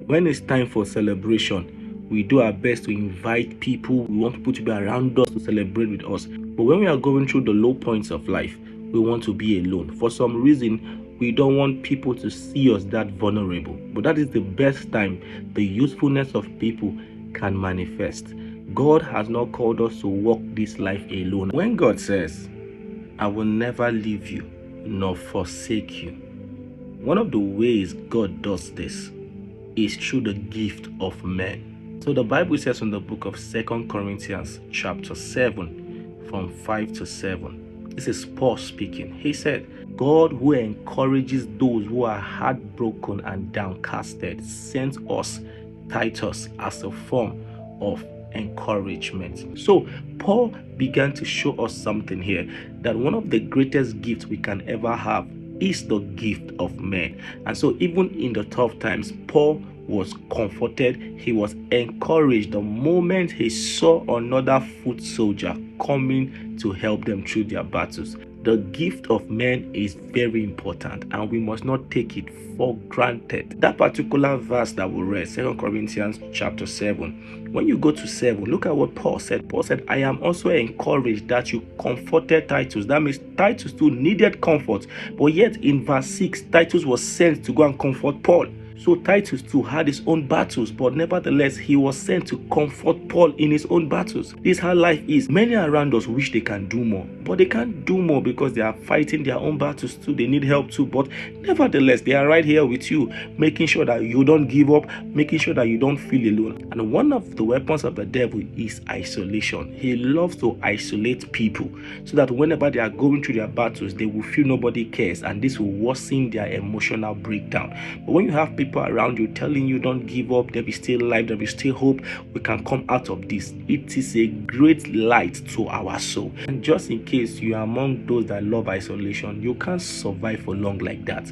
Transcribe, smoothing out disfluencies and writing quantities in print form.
When it's time for celebration, we do our best to invite people. We want people to be around us to celebrate with us. But when we are going through the low points of life, we want to be alone. For some reason, we don't want people to see us that vulnerable. But that is the best time the usefulness of people can manifest. God has not called us to walk this life alone. When God says, I will never leave you nor forsake you, one of the ways God does this is through the gift of men. So the Bible says in the book of 2 Corinthians chapter 7 from 5 to 7. This is Paul speaking. He said, God who encourages those who are heartbroken and downcasted sent us Titus as a form of encouragement. So Paul began to show us something here, that one of the greatest gifts we can ever have is the gift of men. And so even in the tough times, Paul was comforted, he was encouraged the moment he saw another foot soldier coming to help them through their battles. The gift of men is very important and we must not take it for granted. That particular verse that we read, 2 Corinthians chapter 7, when you go to 7, look at what Paul said. Paul said, I am also encouraged that you comforted Titus. That means Titus too needed comfort, but yet in verse 6, Titus was sent to go and comfort Paul. So Titus too had his own battles, but nevertheless, he was sent to comfort Paul in his own battles. This is how life is. Many around us wish they can do more, but they can't do more because they are fighting their own battles too. They need help too, but nevertheless, they are right here with you, making sure that you don't give up, making sure that you don't feel alone. And one of the weapons of the devil is isolation. He loves to isolate people so that whenever they are going through their battles, they will feel nobody cares, and this will worsen their emotional breakdown. But when you have people around you telling you don't give up, there is still life, there is still hope, we can come out of this, it is a great light to our soul. And just in case you are among those that love isolation, you can't survive for long like that.